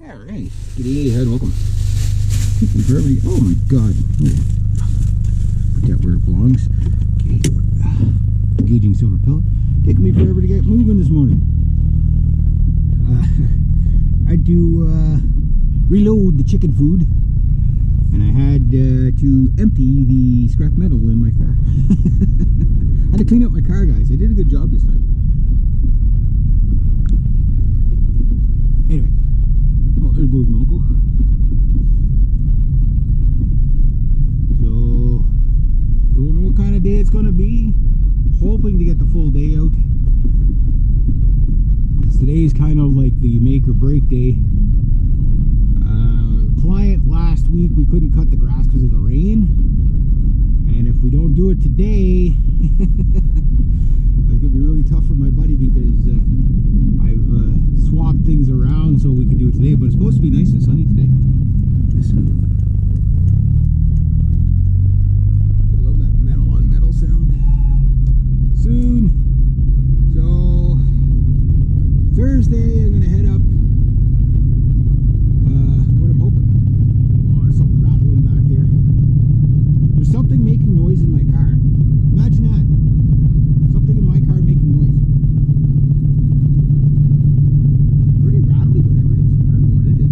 Alright, g'day, and welcome. Thank you for everybody. Oh my god. Put that where it belongs. Okay. Engaging silver pellet. Taking me forever to get moving this morning. I had to reload the chicken food, and I had to empty the scrap metal in my car. I had to clean up my car, guys. I did a good job this time. Anyway. Oh, there goes my uncle. So, don't know what kind of day it's going to be. Hoping to get the full day out. Today's kind of like the make or break day. Client last week, we couldn't cut the grass because of the rain. And if we don't do it today, it's going to be really tough for my buddy because I've swapped things around so we can do it today. But it's supposed to be nice and sunny today. I love that metal on metal sound. Soon. So, Thursday, I'm going to head up. What I'm hoping. Oh, there's something rattling back there. There's something making noise in my car. Imagine that. Something in my car making noise. Pretty rattly, whatever it is. I don't know what it is.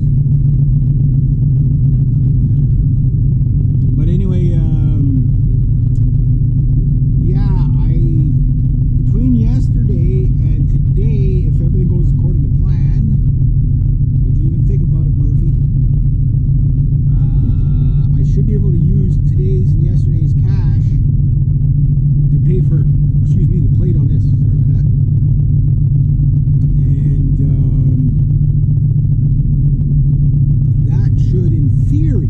But anyway, yeah, between yesterday and today, if everything goes according to plan, don't you even think about it, Murphy, I should be able to use today's and yesterday's cash to pay for, excuse me, the plate on this. Sorry about that. And that should, in theory,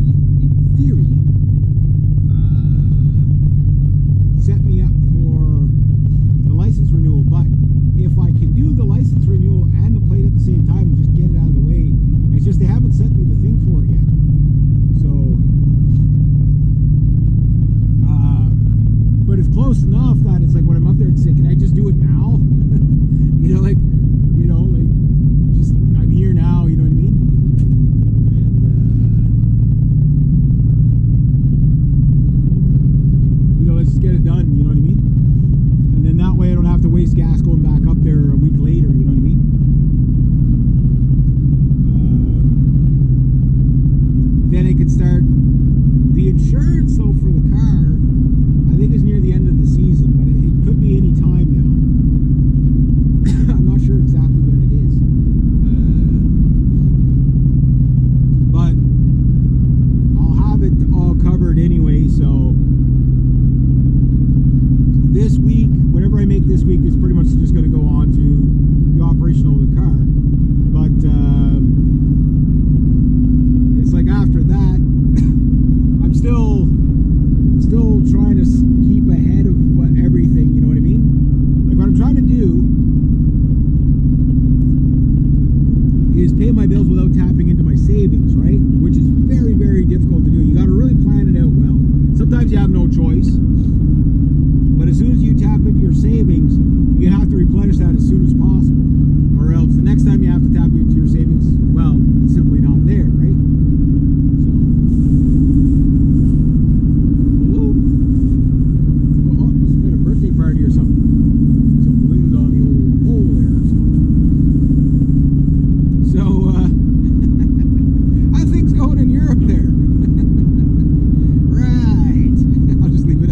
set me up for the license renewal. But if I can do the license renewal and the plate at the same time and just get it out of the way, it's just they haven't sent me the thing for it yet. So, but it's close enough that it's like when I'm up there, it's like, can I just do it now? Just I'm here now. You know what I mean? And let's just get it done. You know what I mean? And then that way I don't have to waste gas going back up there a week later. You know what I mean? Then I could start the insurance though for the car. I think it's near the end of the season, but it could be any time now. I'm not sure exactly when it is. But I'll have it all covered anyway, so this week, whatever I make this week is pretty much just going to go on to the operation of the car. But it's like after that, I'm still trying to keep ahead of everything, you know what I mean? Like what I'm trying to do is pay my bills without tapping into my savings, right? Which is very, very difficult to do. You got to really plan it out well. Sometimes you have no choice, but as soon as you tap into your savings, you have to replenish that as soon as possible, or else the next time you have to tap into your savings, well, it's simply not there, right? Or something. Some balloons on the old pole there. So, how things going in Europe there? Right. I'll just leave it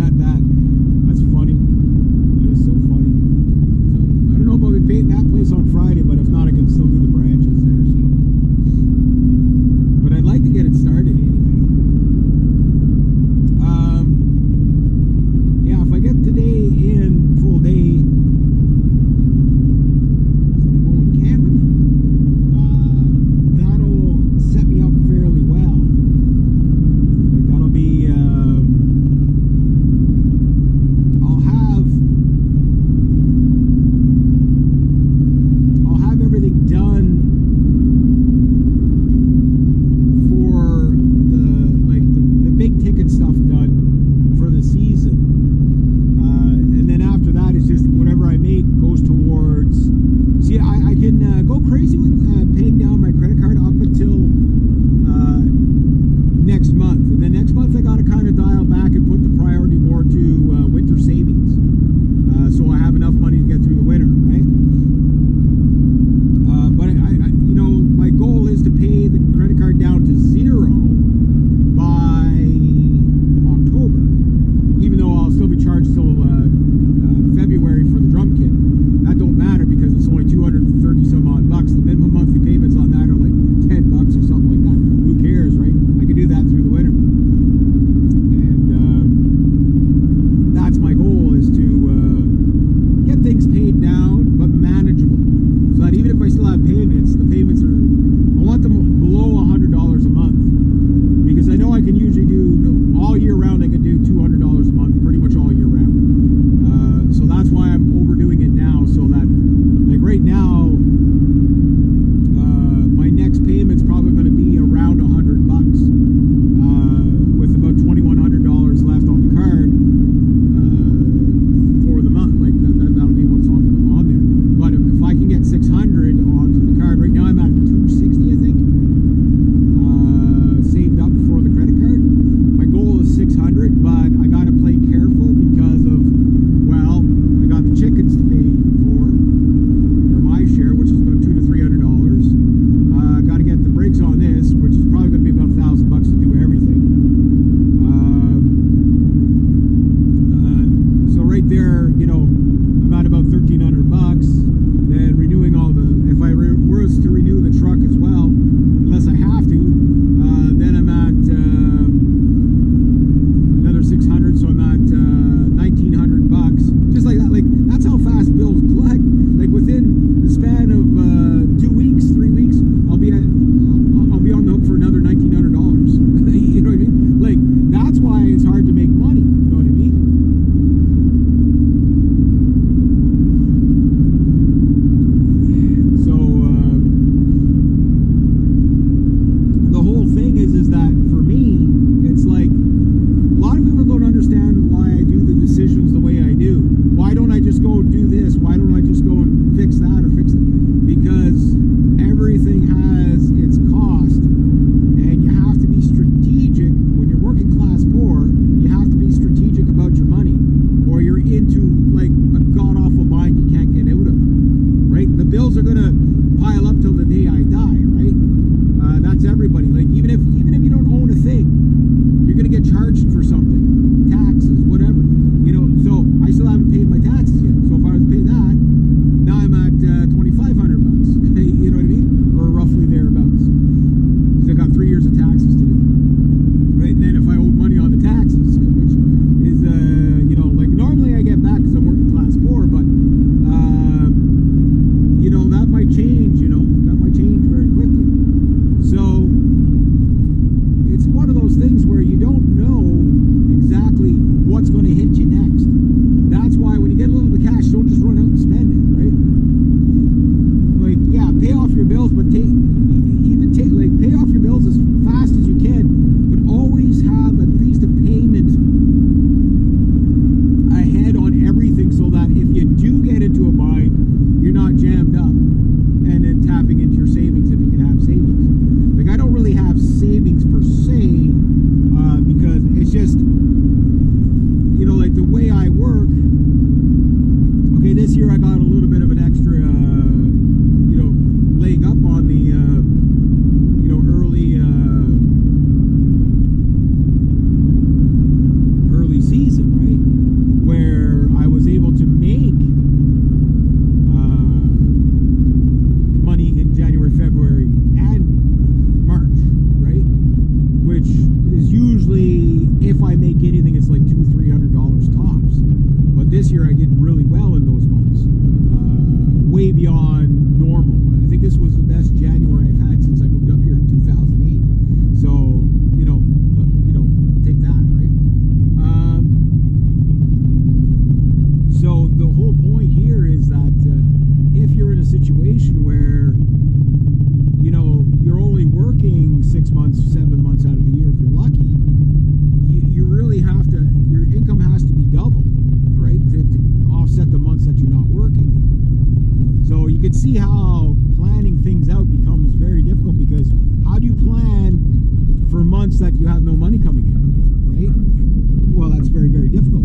very, very difficult.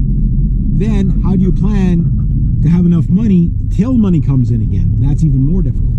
Then how do you plan to have enough money till money comes in again? That's even more difficult.